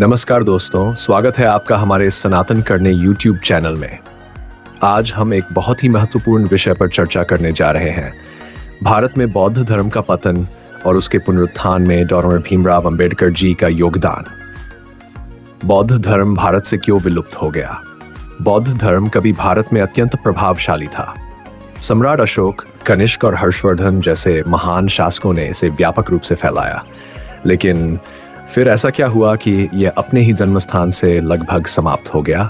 नमस्कार दोस्तों, स्वागत है आपका हमारे सनातन करने YouTube चैनल में। आज हम एक बहुत ही महत्वपूर्ण विषय पर चर्चा करने जा रहे हैं। भारत में बौद्ध धर्म का पतन और उसके पुनरुत्थान में डॉक्टर भीमराव अंबेडकर जी का योगदान। बौद्ध धर्म भारत से क्यों विलुप्त हो गया? बौद्ध धर्म कभी भारत में अत्यंत प्रभावशाली था। सम्राट अशोक, कनिष्क और हर्षवर्धन जैसे महान शासकों ने इसे व्यापक रूप से फैलाया, लेकिन फिर ऐसा क्या हुआ कि यह अपने ही जन्मस्थान से लगभग समाप्त हो गया?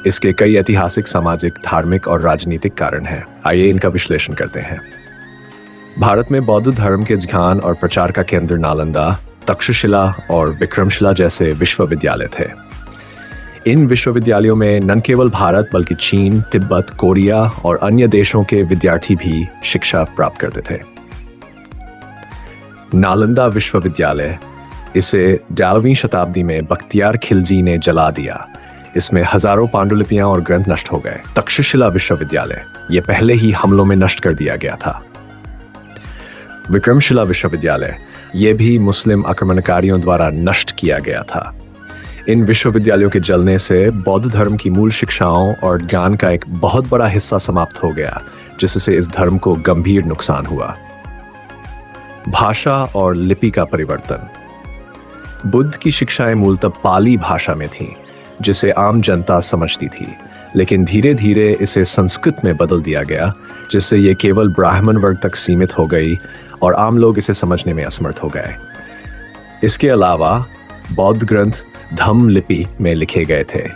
इसके कई ऐतिहासिक, सामाजिक, धार्मिक और राजनीतिक कारण हैं। आइए इनका विश्लेषण करते हैं। भारत में बौद्ध धर्म के ज्ञान और प्रचार का केंद्र नालंदा, तक्षशिला और विक्रमशिला जैसे विश्वविद्यालय थे। इन विश्वविद्यालयों में न केवल भारत बल्कि चीन, तिब्बत, कोरिया और अन्य देशों के विद्यार्थी भी शिक्षा प्राप्त करते थे। नालंदा विश्वविद्यालय, इसे 11वीं शताब्दी में बख्तियार खिलजी ने जला दिया। इसमें हजारों पांडुलिपियां और ग्रंथ नष्ट हो गए। तक्षशिला विश्वविद्यालय, यह पहले ही हमलों में नष्ट कर दिया गया था। विक्रमशिला विश्वविद्यालय, यह भी मुस्लिम आक्रमणकारियों द्वारा नष्ट किया गया था। इन विश्वविद्यालयों के जलने से बौद्ध धर्म की मूल शिक्षाओं और ज्ञान का एक बहुत बड़ा हिस्सा समाप्त हो गया, जिससे इस धर्म को गंभीर नुकसान हुआ। भाषा और लिपि का परिवर्तन। बुद्ध की शिक्षाएं मूलतः पाली भाषा में थीं, जिसे आम जनता समझती थी, लेकिन धीरे धीरे इसे संस्कृत में बदल दिया गया, जिससे ये केवल ब्राह्मण वर्ग तक सीमित हो गई और आम लोग इसे समझने में असमर्थ हो गए। इसके अलावा बौद्ध ग्रंथ धम्म लिपि में लिखे गए थे,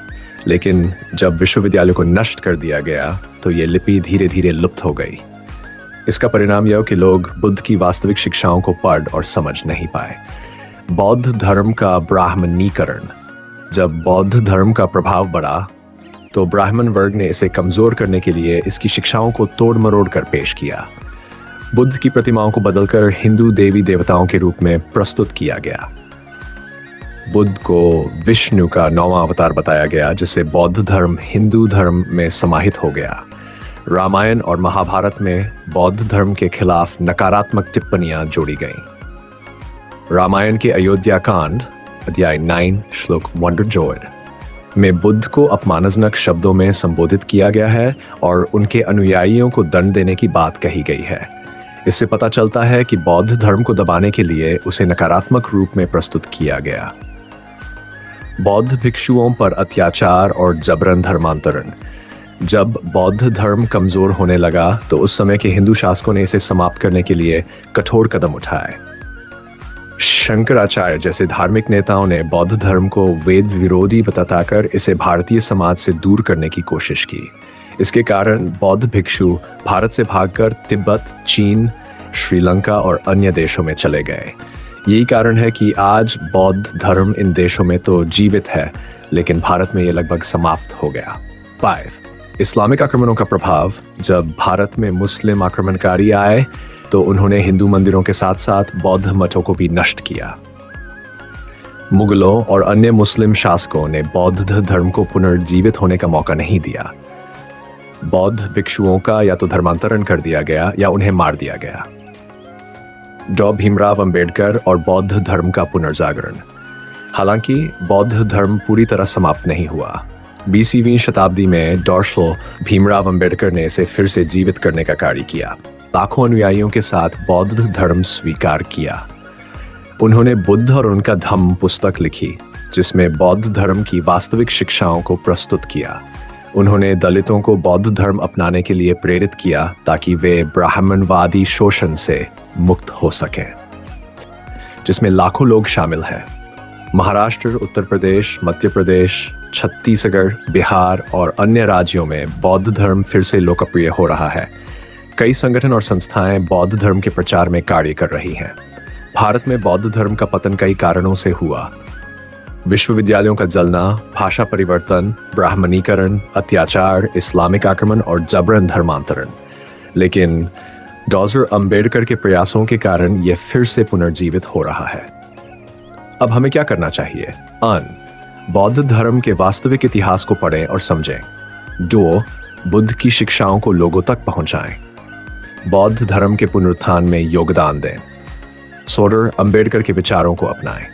लेकिन जब विश्वविद्यालय को नष्ट कर दिया गया तो ये लिपि धीरे धीरे लुप्त हो गई। इसका परिणाम यह कि लोग बुद्ध की वास्तविक शिक्षाओं को पढ़ और समझ नहीं पाए। बौद्ध धर्म का ब्राह्मणीकरण। जब बौद्ध धर्म का प्रभाव बढ़ा तो ब्राह्मण वर्ग ने इसे कमजोर करने के लिए इसकी शिक्षाओं को तोड़ मरोड़ कर पेश किया। बुद्ध की प्रतिमाओं को बदलकर हिंदू देवी देवताओं के रूप में प्रस्तुत किया गया। बुद्ध को विष्णु का 9वां अवतार बताया गया, जिससे बौद्ध धर्म हिंदू धर्म में समाहित हो गया। रामायण और महाभारत में बौद्ध धर्म के खिलाफ नकारात्मक टिप्पणियां जोड़ी गईं। रामायण के अयोध्या कांड अध्याय 9 श्लोक वंडर जॉय में बुद्ध को अपमानजनक शब्दों में संबोधित किया गया है और उनके अनुयायियों को दंड देने की बात कही गई है। इससे पता चलता है कि बौद्ध धर्म को दबाने के लिए उसे नकारात्मक रूप में प्रस्तुत किया गया। बौद्ध भिक्षुओं पर अत्याचार और जबरन धर्मांतरण। जब बौद्ध धर्म कमजोर होने लगा तो उस समय के हिंदू शासकों ने इसे समाप्त करने के लिए कठोर कदम उठाए। शंकराचार्य जैसे धार्मिक नेताओं ने बौद्ध धर्म को वेद विरोधी बताकर इसे भारतीय समाज से दूर करने की कोशिश की। इसके कारण बौद्ध भिक्षु भारत से भागकर तिब्बत, चीन, श्रीलंका और अन्य देशों में चले गए। यही कारण है कि आज बौद्ध धर्म इन देशों में तो जीवित है, लेकिन भारत में यह लगभग समाप्त हो गया। 5. इस्लामिक आक्रमणों का प्रभाव। जब भारत में मुस्लिम आक्रमणकारी आए तो उन्होंने हिंदू मंदिरों के साथ साथ बौद्ध मठों को भी नष्ट किया। मुगलों और अन्य मुस्लिम शासकों ने बौद्ध धर्म को पुनर्जीवित होने का मौका नहीं दिया। बौद्ध भिक्षुओं का या तो धर्मांतरण कर दिया गया या उन्हें मार दिया गया। डॉक्टर भीमराव अंबेडकर और बौद्ध धर्म का पुनर्जागरण। हालांकि बौद्ध धर्म पूरी तरह समाप्त नहीं हुआ। 20वीं शताब्दी में डॉक्टर भीमराव अंबेडकर ने इसे फिर से जीवित करने का कार्य किया। लाखों अनुयायियों के साथ बौद्ध धर्म स्वीकार किया। उन्होंने बुद्ध और उनका धम्म पुस्तक लिखी, जिसमें बौद्ध धर्म की वास्तविक शिक्षाओं को प्रस्तुत किया। उन्होंने दलितों को बौद्ध धर्म अपनाने के लिए प्रेरित किया ताकि वे ब्राह्मणवादी शोषण से मुक्त हो सकें, जिसमें लाखों लोग शामिल हैं। महाराष्ट्र, उत्तर प्रदेश, मध्य प्रदेश, छत्तीसगढ़, बिहार और अन्य राज्यों में बौद्ध धर्म फिर से लोकप्रिय हो रहा है। कई संगठन और संस्थाएं बौद्ध धर्म के प्रचार में कार्य कर रही हैं। भारत में बौद्ध धर्म का पतन कई कारणों से हुआ। विश्वविद्यालयों का जलना, भाषा परिवर्तन, ब्राह्मणीकरण, अत्याचार, इस्लामिक आक्रमण और जबरन धर्मांतरण। लेकिन डॉक्टर अंबेडकर के प्रयासों के कारण यह फिर से पुनर्जीवित हो रहा है। अब हमें क्या करना चाहिए? बौद्ध धर्म के वास्तविक इतिहास को पढ़ें और समझें। 2. बुद्ध की शिक्षाओं को लोगों तक पहुंचाएं। बौद्ध धर्म के पुनरुत्थान में योगदान दें। सोडर अंबेडकर के विचारों को अपनाएं।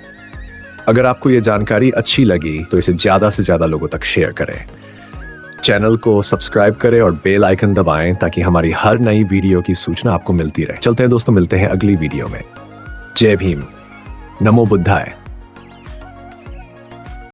अगर आपको ये जानकारी अच्छी लगी तो इसे ज़्यादा से ज़्यादा लोगों तक शेयर करें। चैनल को सब्सक्राइब करें और बेल आइकन दबाएं ताकि हमारी हर नई वीडियो की सूचना आपको मिलती रहे। चलते हैं दोस्तों, मिलते हैं अगली वीडियो में। जय भीम, नमो बुद्धाय।